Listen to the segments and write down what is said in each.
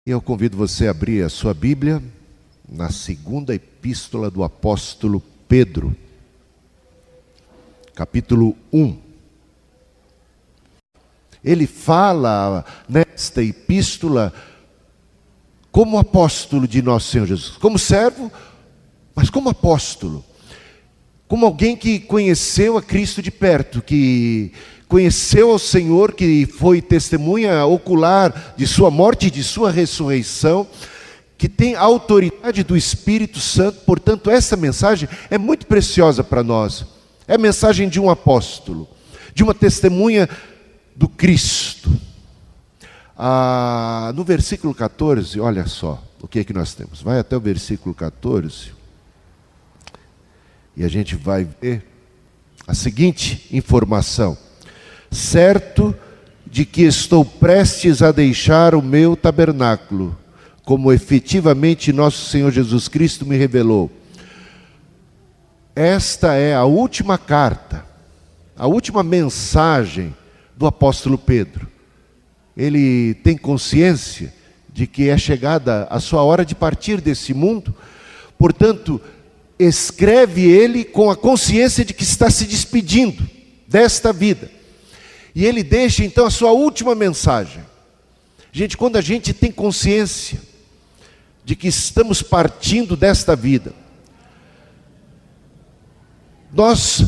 Eu convido você a abrir a sua Bíblia na segunda epístola do apóstolo Pedro, capítulo 1. Ele fala nesta epístola como apóstolo de nosso Senhor Jesus, como servo, mas como apóstolo, como alguém que conheceu a Cristo de perto, que conheceu ao Senhor, que foi testemunha ocular de sua morte e de sua ressurreição, que tem a autoridade do Espírito Santo. Portanto, essa mensagem é muito preciosa para nós. É a mensagem de um apóstolo, de uma testemunha do Cristo. No versículo 14, olha só o que é que nós temos. Vai até o versículo 14 e a gente vai ver a seguinte informação: certo de que estou prestes a deixar o meu tabernáculo, como efetivamente nosso Senhor Jesus Cristo me revelou. Esta é a última carta, a última mensagem do apóstolo Pedro. Ele tem consciência de que é chegada a sua hora de partir desse mundo, portanto, escreve ele com a consciência de que está se despedindo desta vida. E ele deixa então a sua última mensagem. Gente, quando a gente tem consciência de que estamos partindo desta vida, nós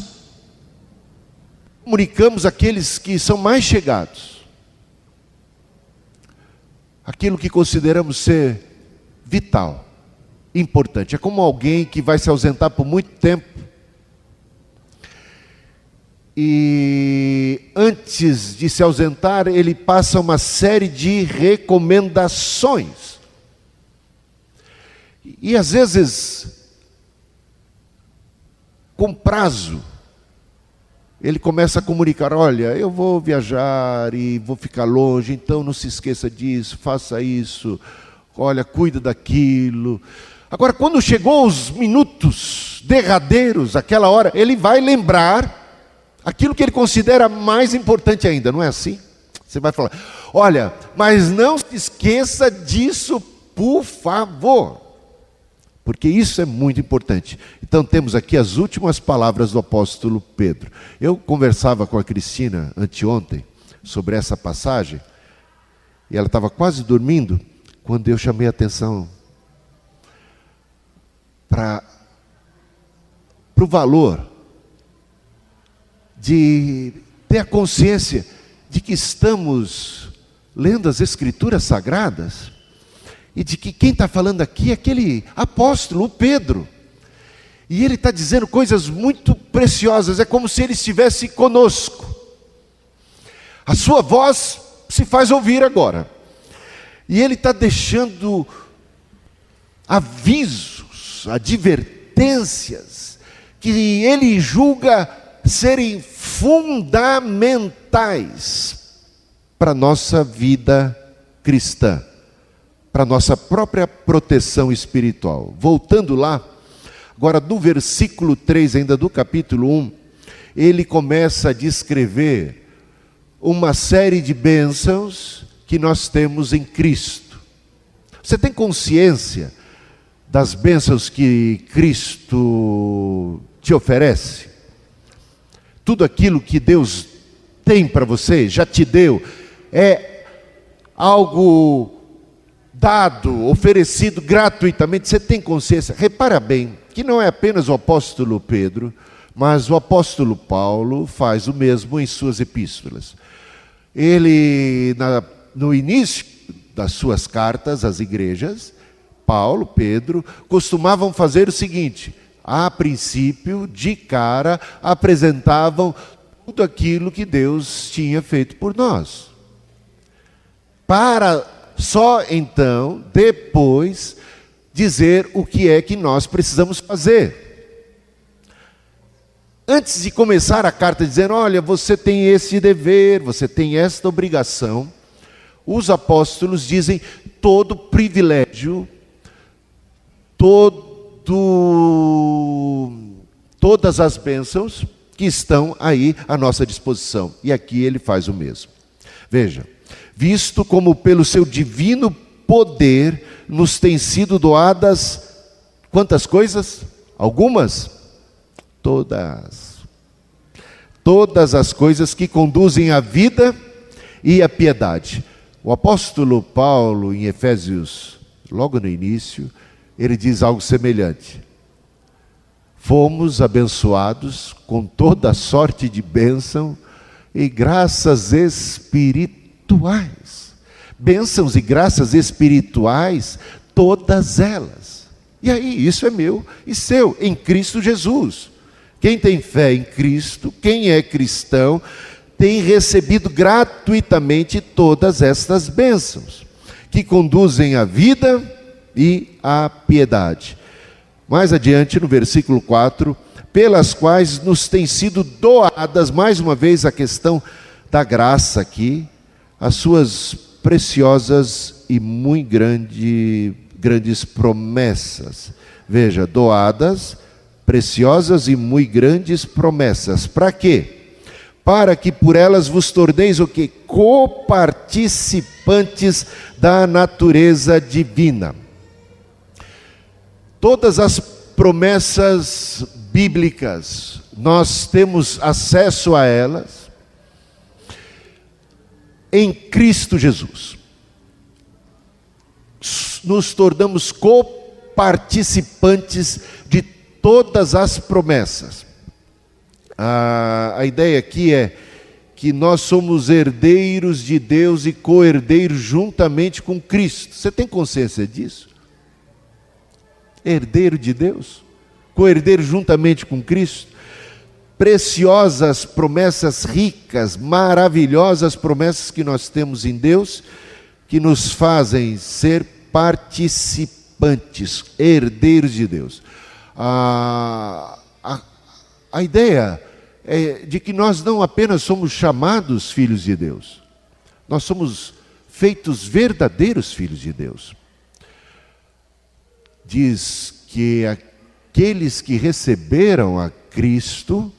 comunicamos àqueles que são mais chegados aquilo que consideramos ser vital, importante. É como alguém que vai se ausentar por muito tempo e antes de se ausentar, ele passa uma série de recomendações. E às vezes, com prazo, ele começa a comunicar: olha, eu vou viajar e vou ficar longe, então não se esqueça disso, faça isso, olha, cuida daquilo. Agora, quando chegou os minutos derradeiros, aquela hora, ele vai lembrar aquilo que ele considera mais importante ainda, não é assim? Você vai falar: olha, mas não se esqueça disso, por favor, porque isso é muito importante. Então temos aqui as últimas palavras do apóstolo Pedro. Eu conversava com a Cristina anteontem sobre essa passagem, e ela estava quase dormindo, quando eu chamei a atenção para o valor de ter a consciência de que estamos lendo as Escrituras Sagradas e de que quem está falando aqui é aquele apóstolo, o Pedro. E ele está dizendo coisas muito preciosas, é como se ele estivesse conosco. A sua voz se faz ouvir agora. E ele está deixando avisos, advertências, que ele julga serem fundamentais para a nossa vida cristã, para a nossa própria proteção espiritual. Voltando lá, agora no versículo 3 ainda do capítulo 1, ele começa a descrever uma série de bênçãos que nós temos em Cristo. Você tem consciência das bênçãos que Cristo te oferece? Tudo aquilo que Deus tem para você, já te deu, é algo dado, oferecido gratuitamente. Você tem consciência? Repara bem, que não é apenas o apóstolo Pedro, mas o apóstolo Paulo faz o mesmo em suas epístolas. Ele, no início das suas cartas às igrejas, Paulo, Pedro, costumavam fazer o seguinte: a princípio, de cara, apresentavam tudo aquilo que Deus tinha feito por nós, para só então, depois, dizer o que é que nós precisamos fazer. Antes de começar a carta dizendo: olha, você tem esse dever, você tem esta obrigação, os apóstolos dizem todo privilégio, todas as bênçãos que estão aí à nossa disposição. E aqui ele faz o mesmo. Veja: visto como pelo seu divino poder nos têm sido doadas quantas coisas? Algumas? Todas. Todas as coisas que conduzem à vida e à piedade. O apóstolo Paulo, em Efésios, logo no início, ele diz algo semelhante. Fomos abençoados com toda sorte de bênção e graças espirituais. Bênçãos e graças espirituais, todas elas. E aí, isso é meu e seu, em Cristo Jesus. Quem tem fé em Cristo, quem é cristão, tem recebido gratuitamente todas estas bênçãos, que conduzem à vida e à piedade. Mais adiante, no versículo 4, pelas quais nos têm sido doadas, mais uma vez a questão da graça aqui, as suas preciosas e muito grandes promessas. Veja, doadas, preciosas e muito grandes promessas. Para quê? Para que por elas vos torneis o quê? Coparticipantes da natureza divina. Todas as promessas bíblicas, nós temos acesso a elas em Cristo Jesus. Nos tornamos coparticipantes de todas as promessas. A ideia aqui é que nós somos herdeiros de Deus e co-herdeiros juntamente com Cristo. Você tem consciência disso? Herdeiro de Deus, co-herdeiro juntamente com Cristo. Preciosas promessas ricas, maravilhosas promessas que nós temos em Deus, que nos fazem ser participantes, herdeiros de Deus. A ideia é de que nós não apenas somos chamados filhos de Deus, nós somos feitos verdadeiros filhos de Deus. Diz que aqueles que receberam a Cristo,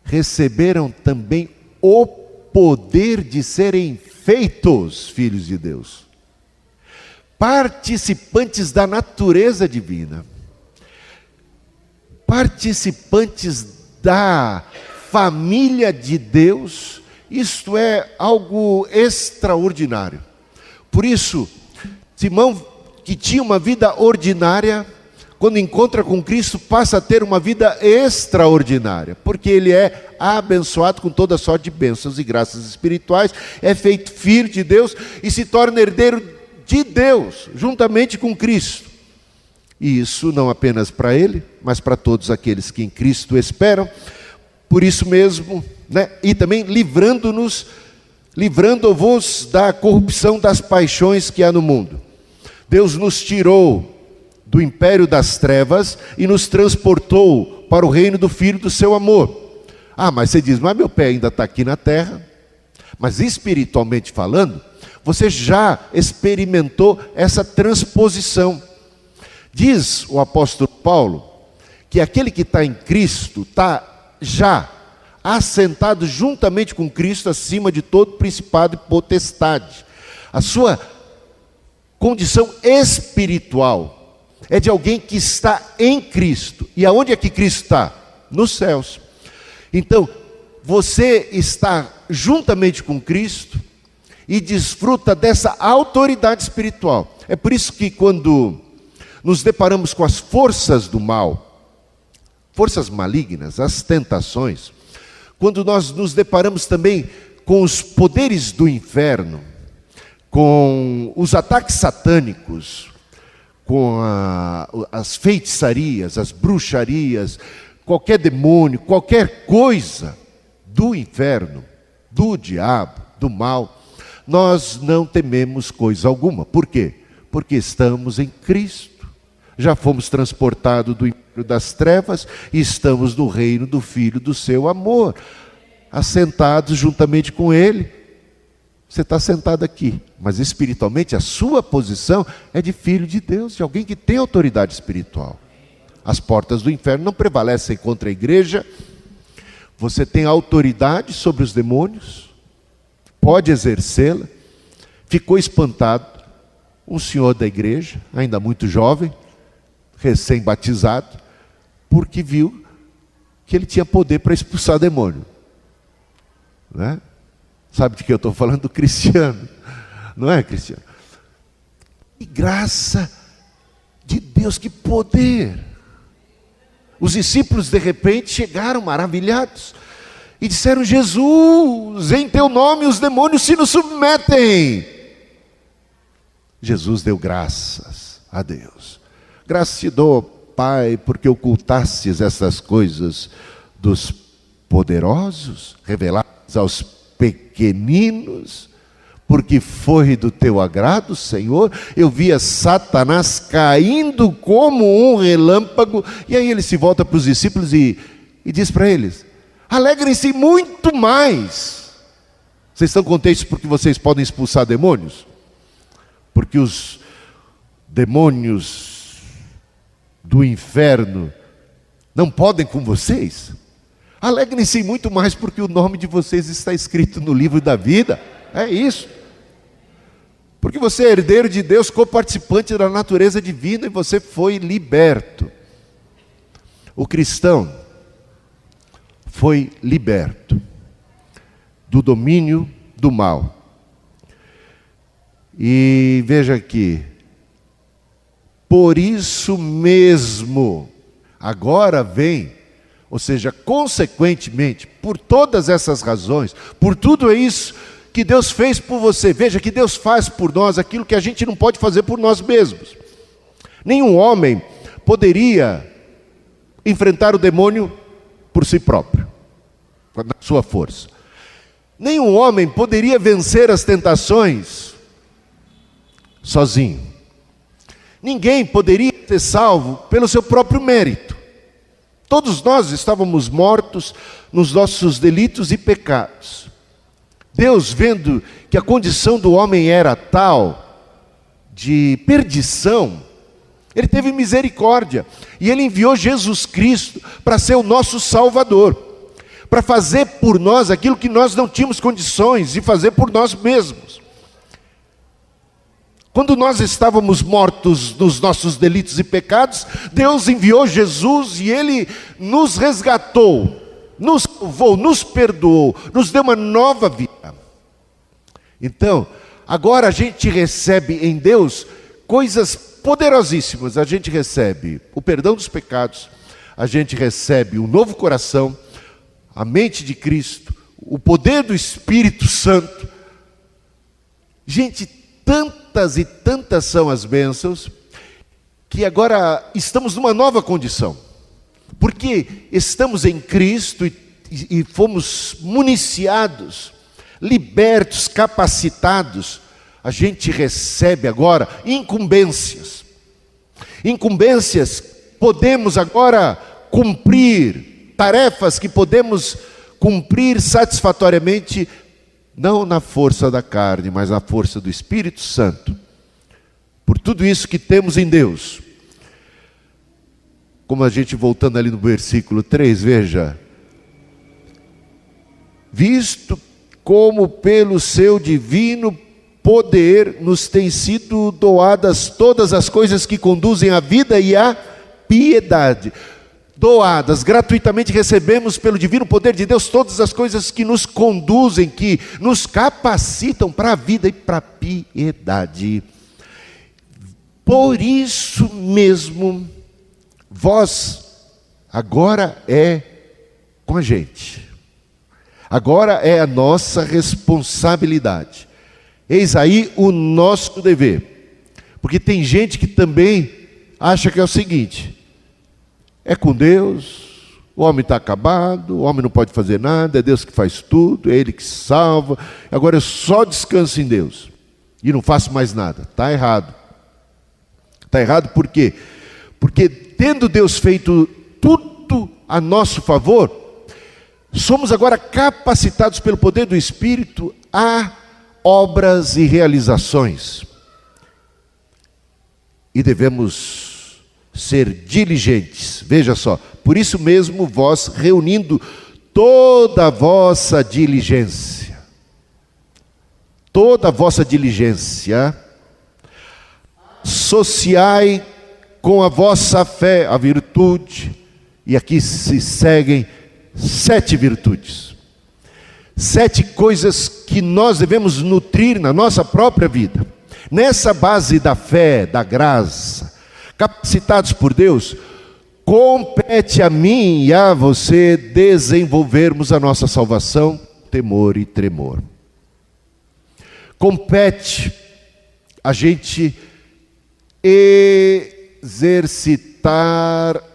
receberam também o poder de serem feitos filhos de Deus, participantes da natureza divina, participantes da família de Deus. Isto é algo extraordinário. Por isso, Simão, que tinha uma vida ordinária, quando encontra com Cristo, passa a ter uma vida extraordinária, porque ele é abençoado com toda sorte de bênçãos e graças espirituais, é feito filho de Deus e se torna herdeiro de Deus, juntamente com Cristo. E isso não apenas para ele, mas para todos aqueles que em Cristo esperam. Por isso mesmo, e também livrando-vos da corrupção das paixões que há no mundo. Deus nos tirou do império das trevas e nos transportou para o reino do Filho do seu amor. Mas você diz, mas meu pé ainda está aqui na terra. Mas espiritualmente falando, você já experimentou essa transposição. Diz o apóstolo Paulo que aquele que está em Cristo está já assentado juntamente com Cristo acima de todo principado e potestade. A sua condição espiritual é de alguém que está em Cristo. E aonde é que Cristo está? Nos céus. Então, você está juntamente com Cristo e desfruta dessa autoridade espiritual. É por isso que quando nos deparamos com as forças do mal, forças malignas, as tentações, quando nós nos deparamos também com os poderes do inferno, com os ataques satânicos, com as feitiçarias, as bruxarias, qualquer demônio, qualquer coisa do inferno, do diabo, do mal, nós não tememos coisa alguma. Por quê? Porque estamos em Cristo. Já fomos transportados do império das trevas e estamos no reino do Filho do seu amor, assentados juntamente com Ele. Você está sentado aqui, mas espiritualmente a sua posição é de filho de Deus, de alguém que tem autoridade espiritual. As portas do inferno não prevalecem contra a igreja. Você tem autoridade sobre os demônios, pode exercê-la. Ficou espantado, um senhor da igreja, ainda muito jovem, recém-batizado, porque viu que ele tinha poder para expulsar demônio. Né? Sabe de que eu estou falando? Do Cristiano. Não é, Cristiano? Que graça de Deus, que poder! Os discípulos de repente chegaram maravilhados e disseram: Jesus, em teu nome os demônios se nos submetem. Jesus deu graças a Deus. Graças te dou, Pai, porque ocultastes essas coisas dos poderosos, reveladas aos pequeninos, porque foi do teu agrado, Senhor. Eu via Satanás caindo como um relâmpago. E aí ele se volta para os discípulos e diz para eles: alegrem-se muito mais. Vocês estão contentes porque vocês podem expulsar demônios? Porque os demônios do inferno não podem com vocês? Alegrem-se muito mais porque o nome de vocês está escrito no livro da vida. É isso. Porque você é herdeiro de Deus, coparticipante da natureza divina, e você foi liberto. O cristão foi liberto do domínio do mal. E veja aqui, por isso mesmo, agora vem, ou seja, consequentemente, por todas essas razões, por tudo isso que Deus fez por você. Veja que Deus faz por nós aquilo que a gente não pode fazer por nós mesmos. Nenhum homem poderia enfrentar o demônio por si próprio, na sua força. Nenhum homem poderia vencer as tentações sozinho. Ninguém poderia ser salvo pelo seu próprio mérito. Todos nós estávamos mortos nos nossos delitos e pecados. Deus, vendo que a condição do homem era tal de perdição, Ele teve misericórdia e Ele enviou Jesus Cristo para ser o nosso Salvador, para fazer por nós aquilo que nós não tínhamos condições de fazer por nós mesmos. Quando nós estávamos mortos nos nossos delitos e pecados, Deus enviou Jesus e Ele nos resgatou, nos salvou, nos perdoou, nos deu uma nova vida. Então, agora a gente recebe em Deus coisas poderosíssimas. A gente recebe o perdão dos pecados, a gente recebe um novo coração, a mente de Cristo, o poder do Espírito Santo. Gente, tantas e tantas são as bênçãos, que agora estamos numa nova condição, porque estamos em Cristo e fomos municiados, libertos, capacitados. A gente recebe agora incumbências. Incumbências, podemos agora cumprir tarefas que podemos cumprir satisfatoriamente, não na força da carne, mas na força do Espírito Santo. Por tudo isso que temos em Deus. Como a gente voltando ali no versículo 3, veja: visto como pelo seu divino poder nos têm sido doadas todas as coisas que conduzem à vida e à piedade. Doadas, gratuitamente recebemos pelo divino poder de Deus todas as coisas que nos conduzem, que nos capacitam para a vida e para a piedade. Por isso mesmo, vós agora é com a gente. Agora é a nossa responsabilidade. Eis aí o nosso dever. Porque tem gente que também acha que é o seguinte: é com Deus, o homem está acabado, o homem não pode fazer nada, é Deus que faz tudo, é Ele que salva, agora eu só descanso em Deus e não faço mais nada. Está errado. Está errado por quê? Porque tendo Deus feito tudo a nosso favor, somos agora capacitados pelo poder do Espírito a obras e realizações. E devemos ser diligentes. Veja só, por isso mesmo vós, reunindo toda a vossa diligência, associai com a vossa fé a virtude. E aqui se seguem 7 virtudes. 7 coisas que nós devemos nutrir na nossa própria vida. Nessa base da fé, da graça, capacitados por Deus, compete a mim e a você desenvolvermos a nossa salvação, temor e tremor. Compete a gente exercitar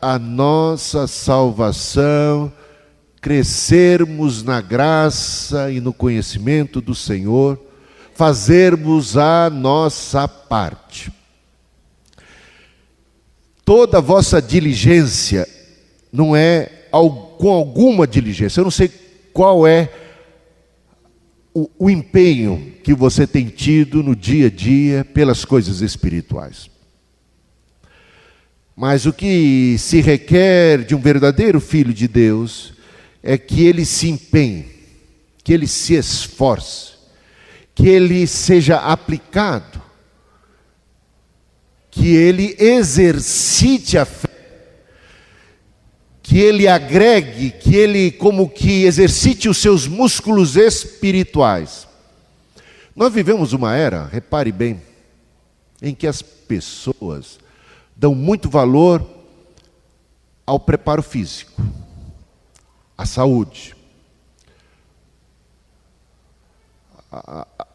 a nossa salvação, crescermos na graça e no conhecimento do Senhor, fazermos a nossa parte. Toda a vossa diligência não é com alguma diligência. Eu não sei qual é o empenho que você tem tido no dia a dia pelas coisas espirituais. Mas o que se requer de um verdadeiro filho de Deus é que ele se empenhe, que ele se esforce, que ele seja aplicado, que ele exercite a fé, que ele agregue, que ele como que exercite os seus músculos espirituais. Nós vivemos uma era, repare bem, em que as pessoas dão muito valor ao preparo físico, à saúde.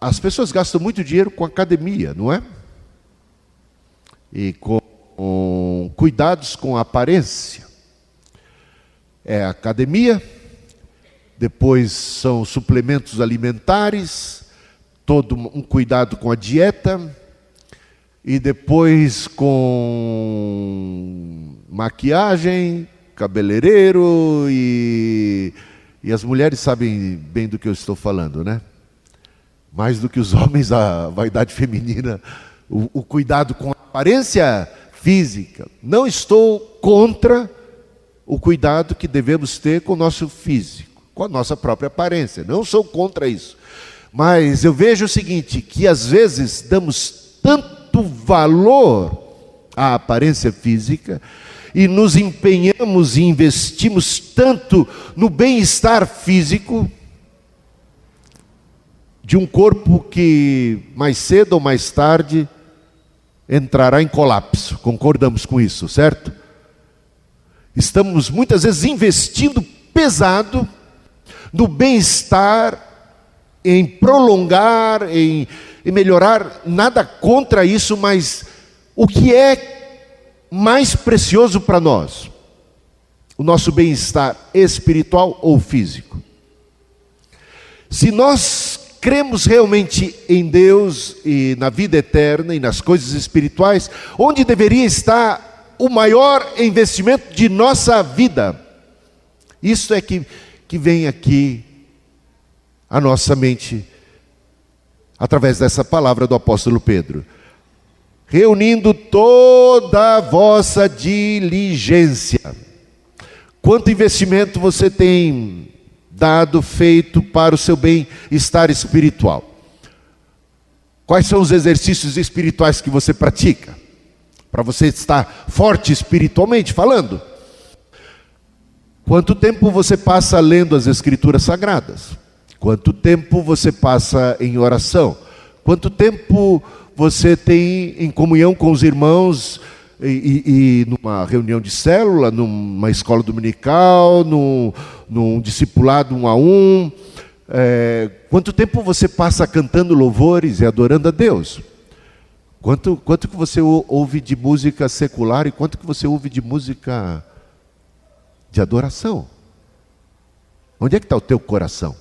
As pessoas gastam muito dinheiro com academia, não é? E com cuidados com a aparência. É academia, depois são suplementos alimentares, todo um cuidado com a dieta, e depois com maquiagem, cabeleireiro, e as mulheres sabem bem do que eu estou falando, né? Mais do que os homens, a vaidade feminina, o cuidado com a aparência física. Não estou contra o cuidado que devemos ter com o nosso físico, com a nossa própria aparência. Não sou contra isso. Mas eu vejo o seguinte, que às vezes damos tanto valor à aparência física e nos empenhamos e investimos tanto no bem-estar físico de um corpo que mais cedo ou mais tarde entrará em colapso. Concordamos com isso, certo? Estamos muitas vezes investindo pesado no bem-estar, em prolongar, em melhorar, nada contra isso, mas o que é mais precioso para nós? O nosso bem-estar espiritual ou físico? Se nós cremos realmente em Deus e na vida eterna e nas coisas espirituais, onde deveria estar o maior investimento de nossa vida? Isso é que vem aqui à nossa mente, através dessa palavra do apóstolo Pedro. Reunindo toda a vossa diligência. Quanto investimento você tem dado, feito para o seu bem-estar espiritual? Quais são os exercícios espirituais que você pratica? Para você estar forte espiritualmente falando. Quanto tempo você passa lendo as Escrituras Sagradas? Quanto tempo você passa em oração? Quanto tempo você tem em comunhão com os irmãos e numa reunião de célula, numa escola dominical, num discipulado 1 a 1? Quanto tempo você passa cantando louvores e adorando a Deus? Quanto que você ouve de música secular e quanto que você ouve de música de adoração? Onde é que está o teu coração?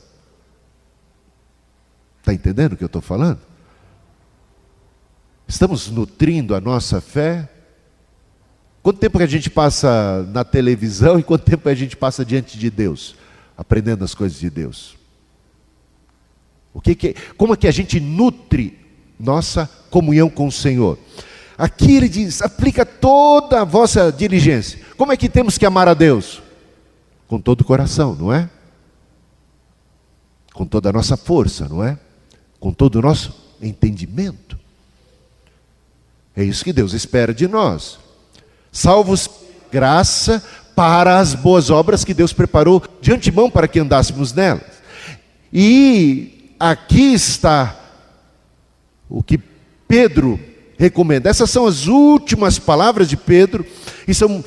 Está entendendo o que eu estou falando? Estamos nutrindo a nossa fé? Quanto tempo que a gente passa na televisão e quanto tempo a gente passa diante de Deus, aprendendo as coisas de Deus? Como é que a gente nutre nossa comunhão com o Senhor? Aqui ele diz, aplica toda a vossa diligência. Como é que temos que amar a Deus? Com todo o coração, não é? Com toda a nossa força, não é? Com todo o nosso entendimento. É isso que Deus espera de nós. Salvos graça para as boas obras que Deus preparou de antemão para que andássemos nelas. E aqui está o que Pedro recomenda. Essas são as últimas palavras de Pedro e são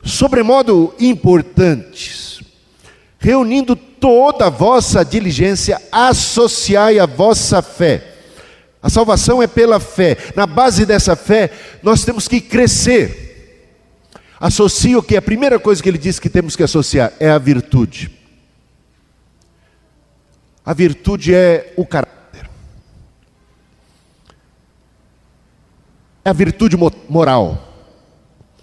sobremodo importantes. Reunindo toda a vossa diligência, associai a vossa fé. A salvação é pela fé. Na base dessa fé, nós temos que crescer. Associa o que? A primeira coisa que ele diz que temos que associar é a virtude. A virtude é o caráter. É a virtude moral.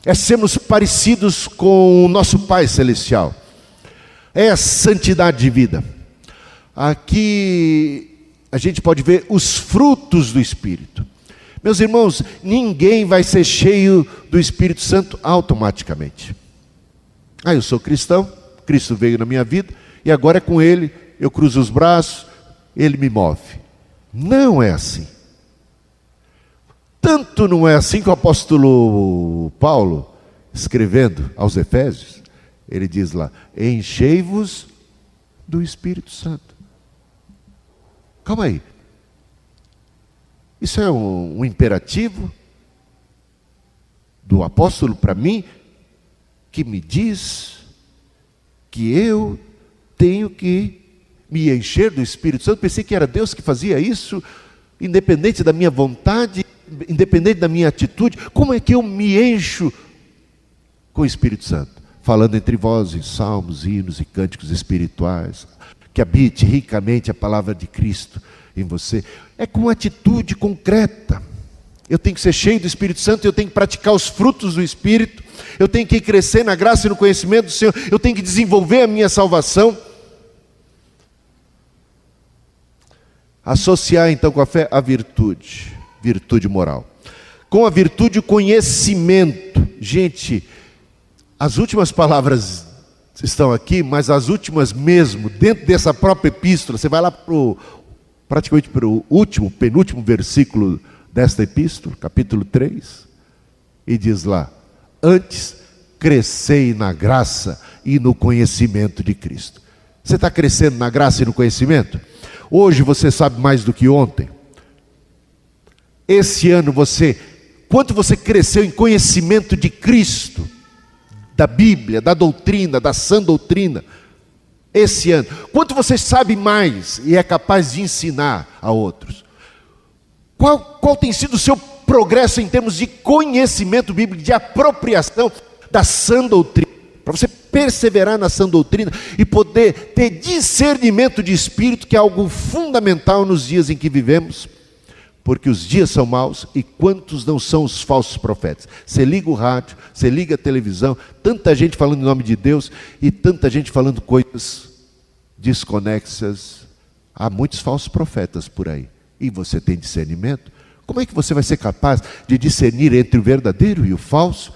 É sermos parecidos com o nosso Pai Celestial. É a santidade de vida. Aqui a gente pode ver os frutos do Espírito. Meus irmãos, ninguém vai ser cheio do Espírito Santo automaticamente. Eu sou cristão, Cristo veio na minha vida, e agora é com Ele, eu cruzo os braços, Ele me move. Não é assim. Tanto não é assim que o apóstolo Paulo, escrevendo aos Efésios, ele diz lá, enchei-vos do Espírito Santo. Calma aí. Isso é um imperativo do apóstolo para mim, que me diz que eu tenho que me encher do Espírito Santo. Pensei que era Deus que fazia isso, independente da minha vontade, independente da minha atitude. Como é que eu me encho com o Espírito Santo? Falando entre vós em salmos, hinos e cânticos espirituais, que habite ricamente a palavra de Cristo em você. É com atitude concreta. Eu tenho que ser cheio do Espírito Santo, eu tenho que praticar os frutos do Espírito, eu tenho que crescer na graça e no conhecimento do Senhor, eu tenho que desenvolver a minha salvação. Associar então com a fé a virtude moral. Com a virtude o conhecimento. Gente, as últimas palavras estão aqui, mas as últimas mesmo, dentro dessa própria epístola, você vai lá praticamente para o penúltimo versículo desta epístola, capítulo 3, e diz lá, antes crescei na graça e no conhecimento de Cristo. Você está crescendo na graça e no conhecimento? Hoje você sabe mais do que ontem. Esse ano quanto você cresceu em conhecimento de Cristo, da Bíblia, da doutrina, da sã doutrina, esse ano, quanto você sabe mais e é capaz de ensinar a outros? Qual tem sido o seu progresso em termos de conhecimento bíblico, de apropriação da sã doutrina? Para você perseverar na sã doutrina e poder ter discernimento de espírito, que é algo fundamental nos dias em que vivemos, porque os dias são maus e quantos não são os falsos profetas? Você liga o rádio, você liga a televisão, tanta gente falando em nome de Deus e tanta gente falando coisas desconexas. Há muitos falsos profetas por aí. E você tem discernimento? Como é que você vai ser capaz de discernir entre o verdadeiro e o falso?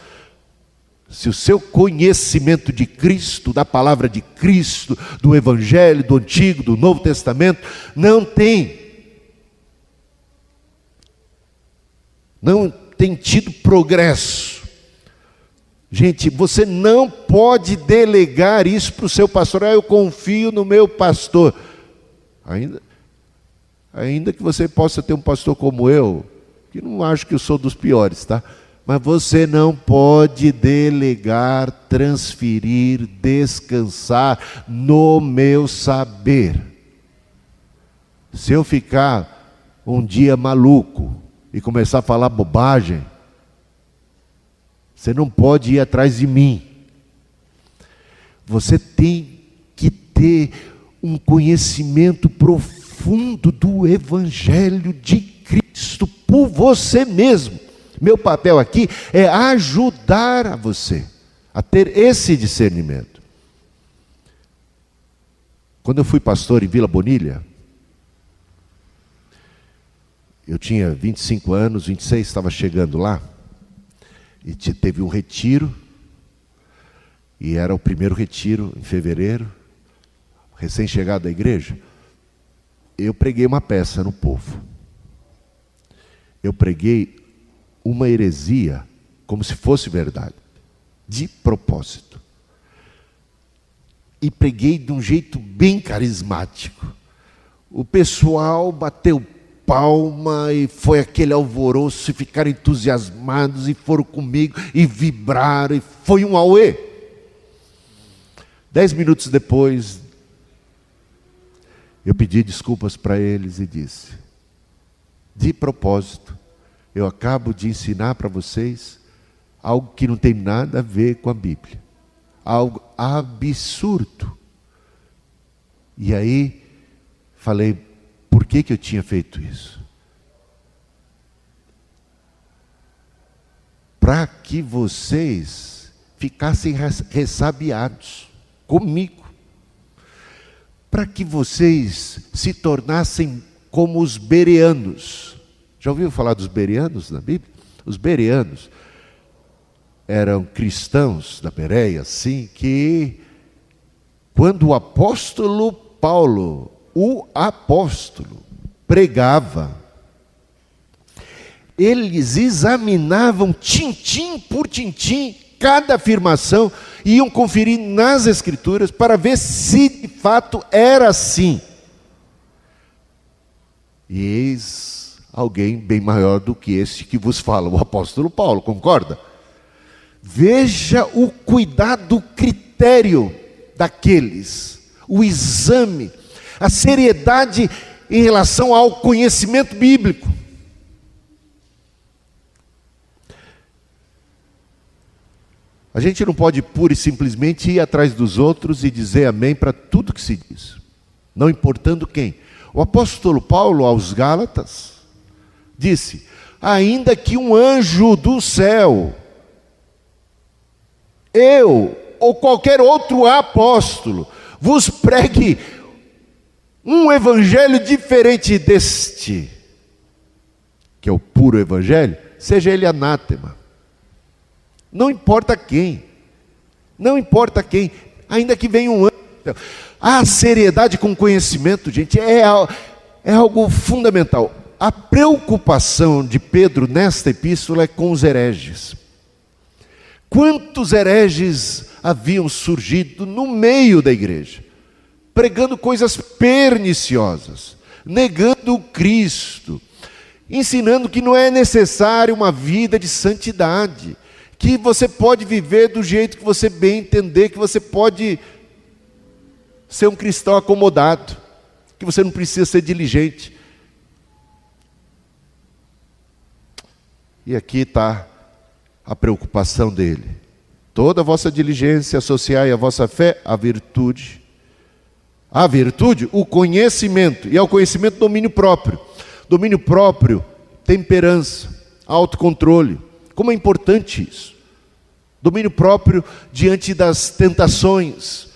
Se o seu conhecimento de Cristo, da palavra de Cristo, do Evangelho, do Antigo, do Novo Testamento, não tem tido progresso. Gente, você não pode delegar isso para o seu pastor. Eu confio no meu pastor. Ainda que você possa ter um pastor como eu, que não acho que eu sou dos piores, tá? Mas você não pode delegar, transferir, descansar no meu saber. Se eu ficar um dia maluco e começar a falar bobagem, você não pode ir atrás de mim. Você tem que ter um conhecimento profundo do Evangelho de Cristo por você mesmo. Meu papel aqui é ajudar a você a ter esse discernimento. Quando eu fui pastor em Vila Bonilha, eu tinha 25 anos, 26, estava chegando lá, e teve um retiro, e era o primeiro retiro em fevereiro, recém-chegado da igreja. Eu preguei uma peça no povo. Eu preguei uma heresia como se fosse verdade, de propósito. E preguei de um jeito bem carismático. O pessoal bateu palma e foi aquele alvoroço, e ficaram entusiasmados e foram comigo e vibraram e foi um auê. 10 minutos depois, eu pedi desculpas para eles e disse: de propósito, eu acabo de ensinar para vocês algo que não tem nada a ver com a Bíblia, algo absurdo. E aí falei, por que eu tinha feito isso? Para que vocês ficassem ressabiados comigo, para que vocês se tornassem como os bereanos. Já ouviu falar dos bereanos na Bíblia? Os bereanos eram cristãos da Bereia, sim, que quando o apóstolo Paulo, o apóstolo, pregava, eles examinavam tintim por tintim cada afirmação e iam conferir nas Escrituras para ver se de fato era assim. E eis alguém bem maior do que esse que vos fala, o apóstolo Paulo, concorda? Veja o cuidado, o critério daqueles, o exame, a seriedade em relação ao conhecimento bíblico. A gente não pode pura e simplesmente ir atrás dos outros e dizer amém para tudo que se diz, não importando quem. O apóstolo Paulo aos Gálatas disse: ainda que um anjo do céu, eu ou qualquer outro apóstolo, vos pregue um evangelho diferente deste, que é o puro evangelho, seja ele anátema. Não importa quem, não importa quem, ainda que venha um anjo. A seriedade com conhecimento, gente, é algo fundamental. A preocupação de Pedro nesta epístola é com os hereges. Quantos hereges haviam surgido no meio da igreja, pregando coisas perniciosas, negando o Cristo, ensinando que não é necessário uma vida de santidade, que você pode viver do jeito que você bem entender, que você pode ser um cristão acomodado, que você não precisa ser diligente. E aqui está a preocupação dele. Toda a vossa diligência, associai a vossa fé à virtude. A virtude, o conhecimento. E ao conhecimento, domínio próprio. Domínio próprio, temperança, autocontrole. Como é importante isso. Domínio próprio diante das tentações.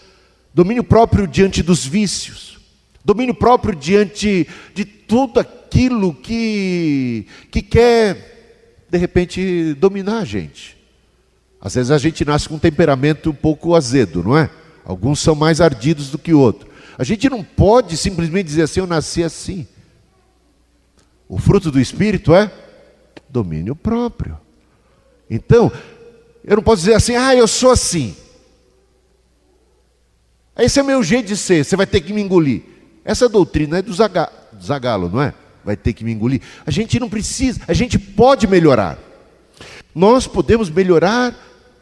Domínio próprio diante dos vícios. Domínio próprio diante de tudo aquilo que quer, de repente, dominar a gente. Às vezes a gente nasce com um temperamento um pouco azedo, não é? Alguns são mais ardidos do que outros. A gente não pode simplesmente dizer assim, eu nasci assim. O fruto do Espírito é domínio próprio. Então, eu não posso dizer assim, eu sou assim. Esse é o meu jeito de ser, você vai ter que me engolir. Essa doutrina é do Zagalo, não é? Vai ter que me engolir. A gente não precisa, a gente pode melhorar. Nós podemos melhorar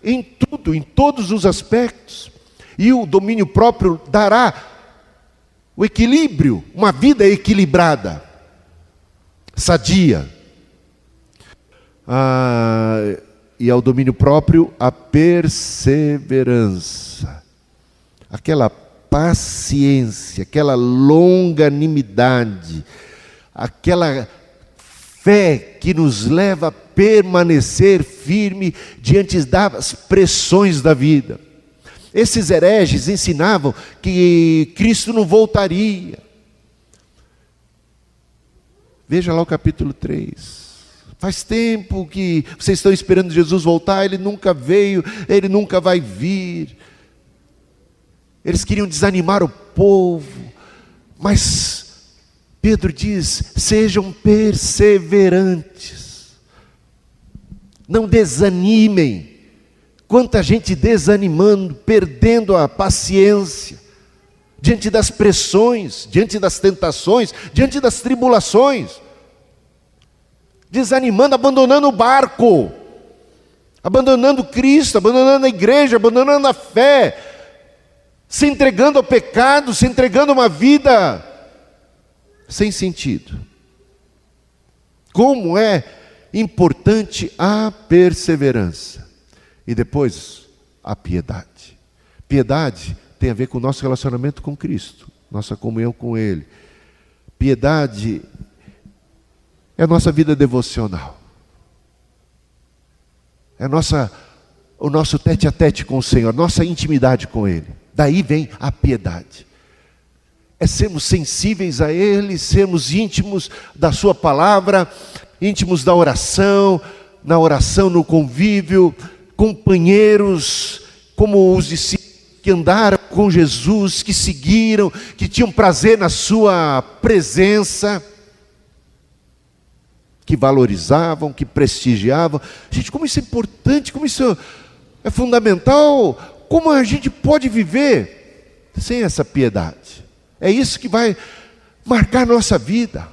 em tudo, em todos os aspectos. E o domínio próprio dará o equilíbrio, uma vida equilibrada, sadia. E ao domínio próprio, a perseverança. Aquela paciência, aquela longanimidade, aquela fé que nos leva a permanecer firme diante das pressões da vida. Esses hereges ensinavam que Cristo não voltaria. Veja lá o capítulo 3. Faz tempo que vocês estão esperando Jesus voltar, Ele nunca veio, Ele nunca vai vir. Eles queriam desanimar o povo, mas Pedro diz, sejam perseverantes. Não desanimem. Quanta gente desanimando, perdendo a paciência, diante das pressões, diante das tentações, diante das tribulações. Desanimando, abandonando o barco, abandonando Cristo, abandonando a igreja, abandonando a fé, se entregando ao pecado, se entregando a uma vida sem sentido. Como é importante a perseverança. E depois, a piedade. Piedade tem a ver com o nosso relacionamento com Cristo, nossa comunhão com Ele. Piedade é a nossa vida devocional. É o nosso tete a tete com o Senhor, nossa intimidade com Ele. Daí vem a piedade. É sermos sensíveis a Ele, sermos íntimos da Sua palavra, íntimos da oração, na oração, no convívio, companheiros, como os discípulos que andaram com Jesus, que seguiram, que tinham prazer na Sua presença, que valorizavam, que prestigiavam. Gente, como isso é importante, como isso é fundamental, como a gente pode viver sem essa piedade? É isso que vai marcar nossa vida,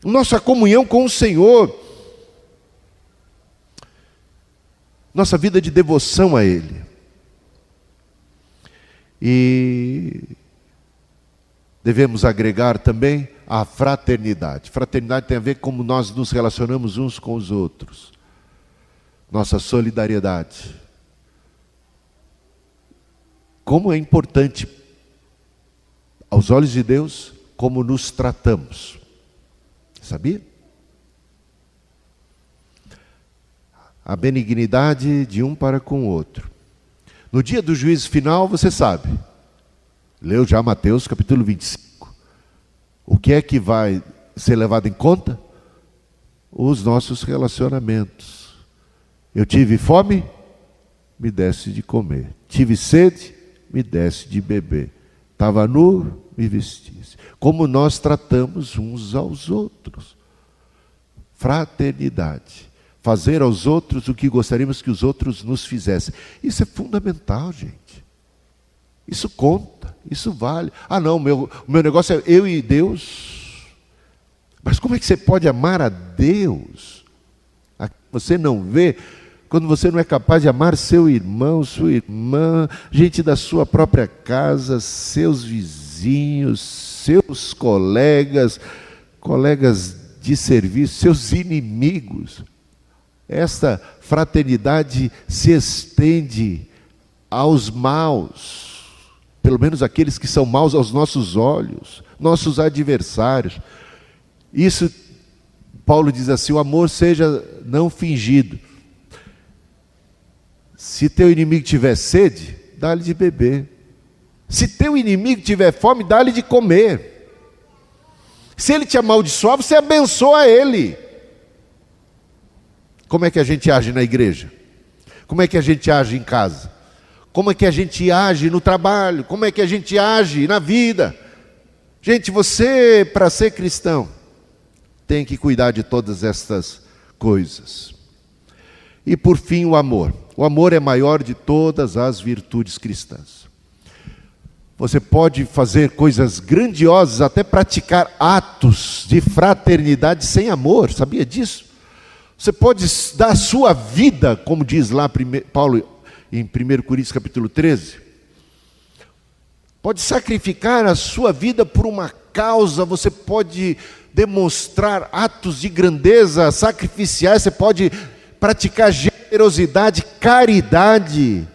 nossa comunhão com o Senhor, nossa vida de devoção a Ele. E devemos agregar também a fraternidade. Fraternidade tem a ver com como nós nos relacionamos uns com os outros, nossa solidariedade. Como é importante, aos olhos de Deus, como nos tratamos. Sabia? A benignidade de um para com o outro. No dia do juízo final, você sabe, leu já Mateus capítulo 25. O que é que vai ser levado em conta? Os nossos relacionamentos. Eu tive fome, me desse de comer. Tive sede, me desse de beber. Estava nu, me vestisse. Como nós tratamos uns aos outros. Fraternidade. Fazer aos outros o que gostaríamos que os outros nos fizessem. Isso é fundamental, gente. Isso conta, isso vale. Ah não, o meu negócio é eu e Deus. Mas como é que você pode amar a Deus? Você não vê, quando você não é capaz de amar seu irmão, sua irmã, gente da sua própria casa, seus vizinhos, seus colegas de serviço, seus inimigos. Esta fraternidade se estende aos maus, pelo menos aqueles que são maus aos nossos olhos, nossos adversários. Isso, Paulo diz assim, o amor seja não fingido. Se teu inimigo tiver sede, dá-lhe de beber. Se teu inimigo tiver fome, dá-lhe de comer. Se ele te amaldiçoar, você abençoa ele. Como é que a gente age na igreja? Como é que a gente age em casa? Como é que a gente age no trabalho? Como é que a gente age na vida? Gente, você, para ser cristão, tem que cuidar de todas estas coisas. E por fim, o amor. O amor é maior de todas as virtudes cristãs. Você pode fazer coisas grandiosas, até praticar atos de fraternidade sem amor, sabia disso? Você pode dar a sua vida, como diz lá Paulo em 1 Coríntios capítulo 13. Pode sacrificar a sua vida por uma causa, você pode demonstrar atos de grandeza sacrificiais, você pode praticar generosidade, caridade,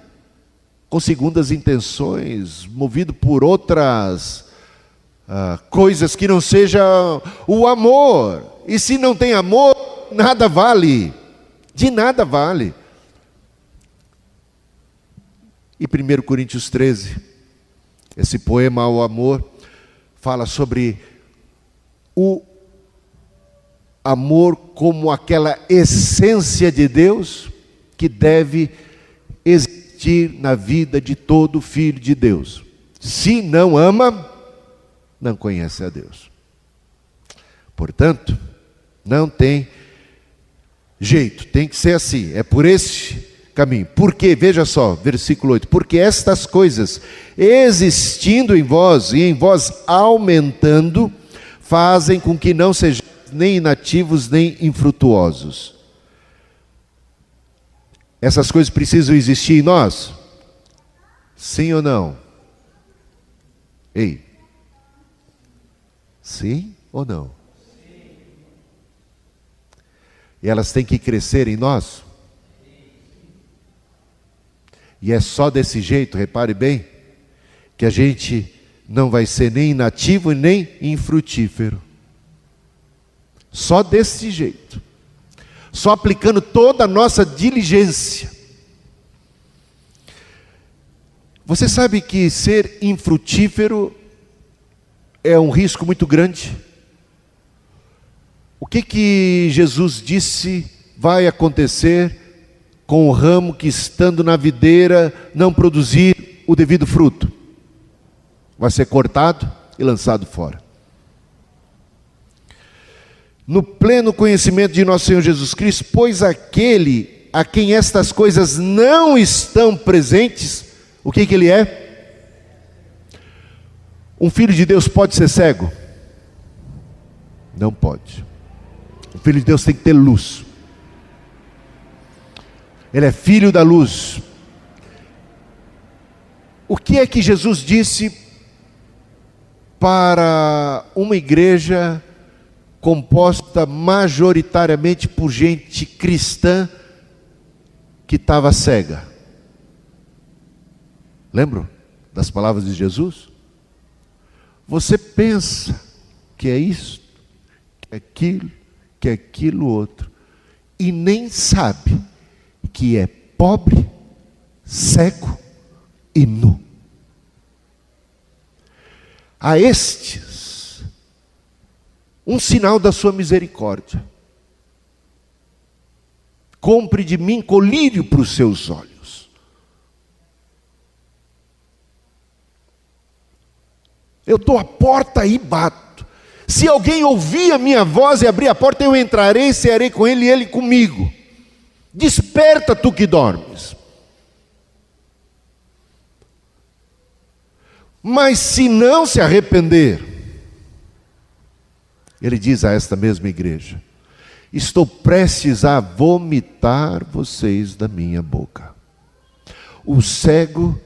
com segundas intenções, movido por outras coisas que não seja o amor. E se não tem amor, nada vale, de nada vale. E 1 Coríntios 13, esse poema ao amor, fala sobre o amor como aquela essência de Deus que deve existir na vida de todo filho de Deus. Se não ama, não conhece a Deus. Portanto, não tem jeito, tem que ser assim, é por esse caminho. Porque, veja só, versículo 8, porque estas coisas, existindo em vós e em vós aumentando, fazem com que não sejam nem inativos nem infrutuosos. Essas coisas precisam existir em nós? Sim ou não? Ei, sim ou não? Sim. E elas têm que crescer em nós? E é só desse jeito, repare bem, que a gente não vai ser nem inativo e nem infrutífero. Só desse jeito. Só aplicando toda a nossa diligência. Você sabe que ser infrutífero é um risco muito grande? O que Jesus disse vai acontecer com o ramo que, estando na videira, não produzir o devido fruto? Vai ser cortado e lançado fora. No pleno conhecimento de nosso Senhor Jesus Cristo, pois aquele a quem estas coisas não estão presentes, o que ele é? Um filho de Deus pode ser cego? Não pode. O filho de Deus tem que ter luz. Ele é filho da luz. O que é que Jesus disse para uma igreja composta majoritariamente por gente cristã que estava cega? Lembram das palavras de Jesus? Você pensa que é isso, que é aquilo outro, e nem sabe que é pobre, cego e nu. A estes, um sinal da sua misericórdia. Compre de mim colírio para os seus olhos. Eu estou à porta e bato. Se alguém ouvir a minha voz e abrir a porta, eu entrarei, cearei com ele e ele comigo. Desperta, tu que dormes. Mas se não se arrepender, ele diz a esta mesma igreja: estou prestes a vomitar vocês da minha boca. O cego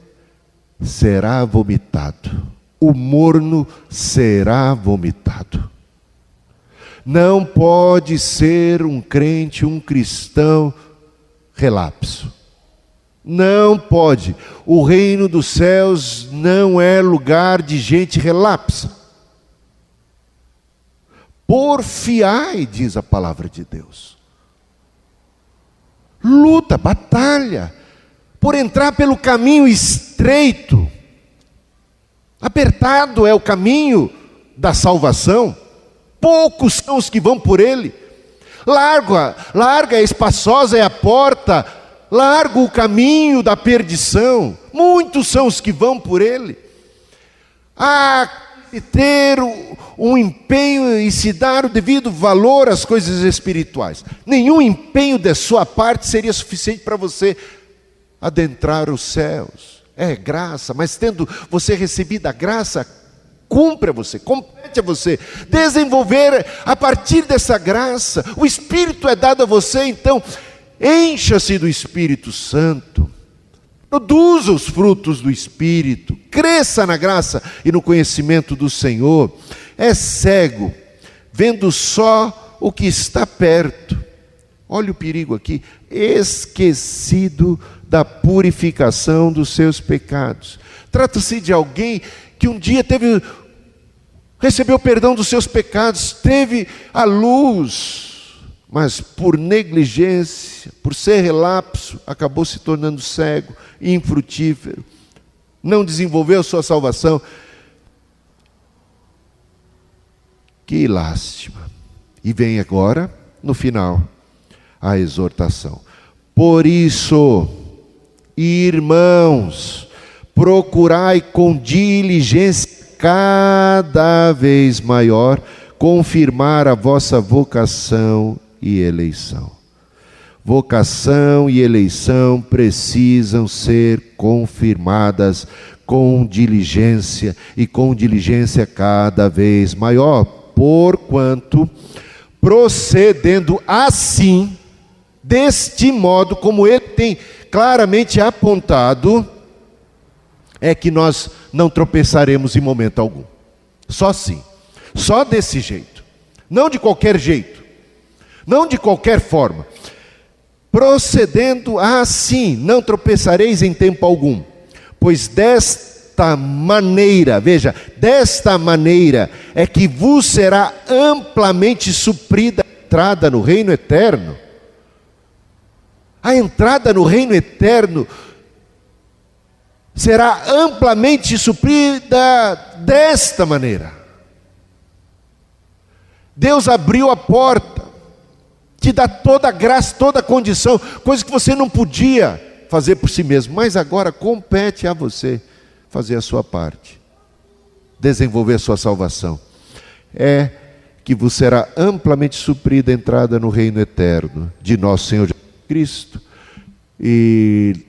será vomitado, o morno será vomitado. Não pode ser um crente, um cristão relapso. Não pode. O reino dos céus não é lugar de gente relapsa. Porfiai, diz a palavra de Deus. Luta, batalha, por entrar pelo caminho estreito. Apertado é o caminho da salvação. Poucos são os que vão por ele. Larga, espaçosa é a porta, largo o caminho da perdição. Muitos são os que vão por ele. Há que ter um empenho e se dar o devido valor às coisas espirituais. Nenhum empenho de sua parte seria suficiente para você adentrar os céus. É graça, mas tendo você recebido a graça, cumpre a você, compete a você, desenvolver a partir dessa graça. O Espírito é dado a você, então encha-se do Espírito Santo, produza os frutos do Espírito, cresça na graça e no conhecimento do Senhor. É cego, vendo só o que está perto. Olha o perigo aqui, esquecido da purificação dos seus pecados. Trata-se de alguém que um dia recebeu perdão dos seus pecados, teve a luz, mas por negligência, por ser relapso, acabou se tornando cego, infrutífero, não desenvolveu sua salvação. Que lástima. E vem agora, no final, a exortação. Por isso, irmãos, procurai com diligência cada vez maior confirmar a vossa vocação e eleição. Vocação e eleição precisam ser confirmadas com diligência, e com diligência cada vez maior, porquanto, procedendo assim, deste modo, como ele tem claramente apontado, é que nós não tropeçaremos em momento algum. Só assim, só desse jeito, não de qualquer jeito, não de qualquer forma. Procedendo assim, não tropeçareis em tempo algum, pois desta maneira, veja, desta maneira é que vos será amplamente suprida a entrada no reino eterno. A entrada no reino eterno será amplamente suprida desta maneira. Deus abriu a porta, te dá toda a graça, toda a condição, coisa que você não podia fazer por si mesmo, mas agora compete a você fazer a sua parte, desenvolver a sua salvação. É que vos será amplamente suprida a entrada no reino eterno de nosso Senhor Jesus Cristo. E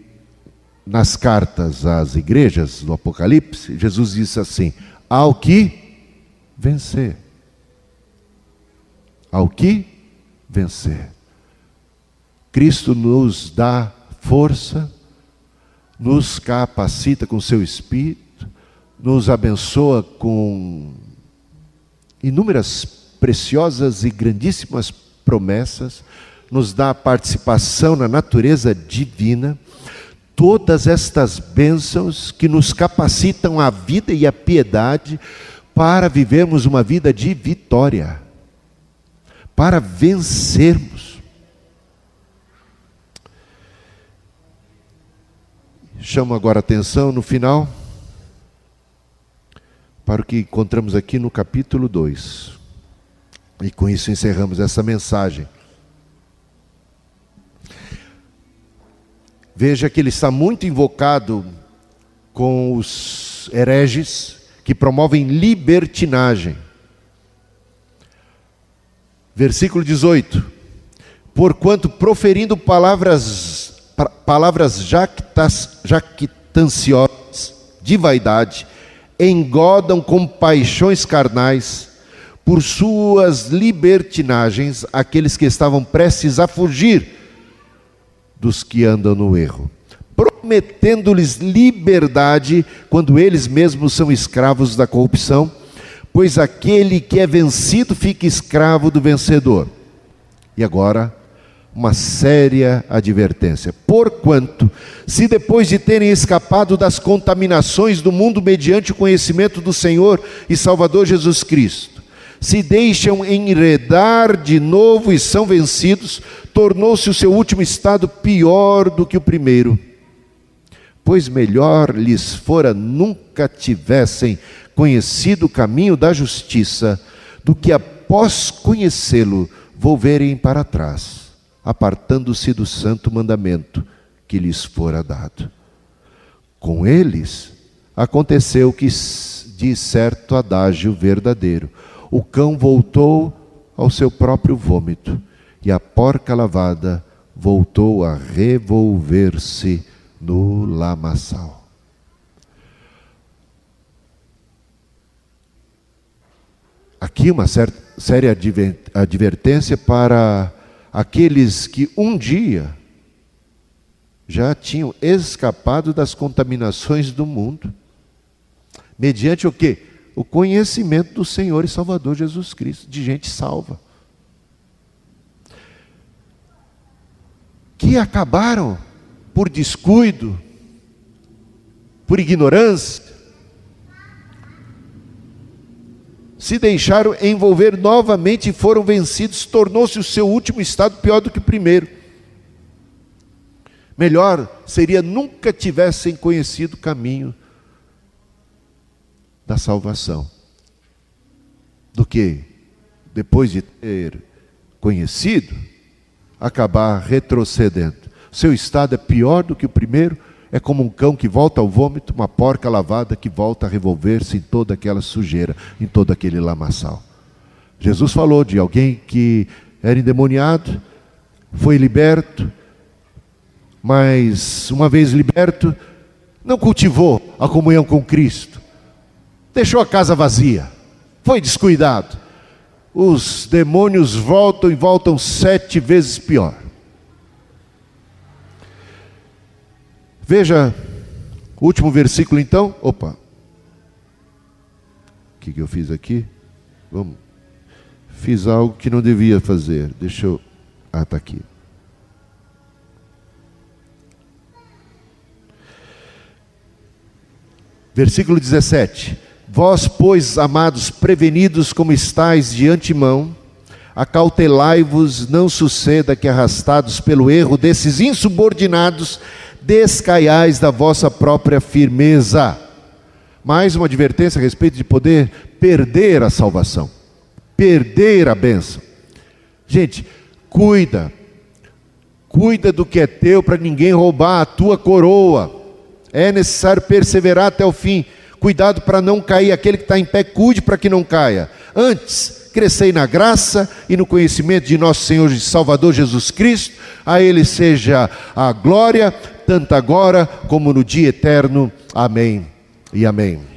nas cartas às igrejas do Apocalipse, Jesus disse assim: ao que vencer. Ao que vencer. Cristo nos dá força, nos capacita com seu Espírito, nos abençoa com inúmeras preciosas e grandíssimas promessas, nos dá participação na natureza divina, todas estas bênçãos que nos capacitam a vida e a piedade para vivermos uma vida de vitória, para vencermos. Chamo agora a atenção no final para o que encontramos aqui no capítulo 2. E com isso encerramos essa mensagem. Veja que ele está muito invocado com os hereges que promovem libertinagem. Versículo 18: porquanto proferindo palavras jactanciosas de vaidade, engodam com paixões carnais, por suas libertinagens, aqueles que estavam prestes a fugir dos que andam no erro, prometendo-lhes liberdade, quando eles mesmos são escravos da corrupção, pois aquele que é vencido fica escravo do vencedor. E agora, uma séria advertência: porquanto, se depois de terem escapado das contaminações do mundo mediante o conhecimento do Senhor e Salvador Jesus Cristo, se deixam enredar de novo e são vencidos, tornou-se o seu último estado pior do que o primeiro. Pois melhor lhes fora nunca tivessem conhecido o caminho da justiça, do que após conhecê-lo, volverem para trás, apartando-se do santo mandamento que lhes fora dado. Com eles aconteceu que diz certo adágio verdadeiro: o cão voltou ao seu próprio vômito, e a porca lavada voltou a revolver-se no lamaçal. Aqui uma séria advertência para aqueles que um dia já tinham escapado das contaminações do mundo, mediante o quê? O conhecimento do Senhor e Salvador Jesus Cristo, de gente salva, que acabaram por descuido, por ignorância, se deixaram envolver novamente e foram vencidos, tornou-se o seu último estado pior do que o primeiro. Melhor seria nunca tivessem conhecido o caminho da salvação, do que, depois de ter conhecido, acabar retrocedendo. Seu estado é pior do que o primeiro, é como um cão que volta ao vômito, uma porca lavada que volta a revolver-se em toda aquela sujeira, em todo aquele lamaçal. Jesus falou de alguém que era endemoniado, foi liberto, mas uma vez liberto, não cultivou a comunhão com Cristo, deixou a casa vazia, foi descuidado. Os demônios voltam e voltam 7 vezes pior. Veja o último versículo então. Opa, o que eu fiz aqui? Vamos. Fiz algo que não devia fazer. Deixa eu... está aqui. Versículo 17. Vós, pois, amados, prevenidos como estáis de antemão, acautelai-vos, não suceda que, arrastados pelo erro desses insubordinados, descaiais da vossa própria firmeza. Mais uma advertência a respeito de poder perder a salvação, perder a bênção. Gente, cuida do que é teu para ninguém roubar a tua coroa. É necessário perseverar até o fim. Cuidado para não cair. Aquele que está em pé, cuide para que não caia. Antes, crescei na graça e no conhecimento de nosso Senhor e Salvador Jesus Cristo. A Ele seja a glória, tanto agora como no dia eterno. Amém e amém.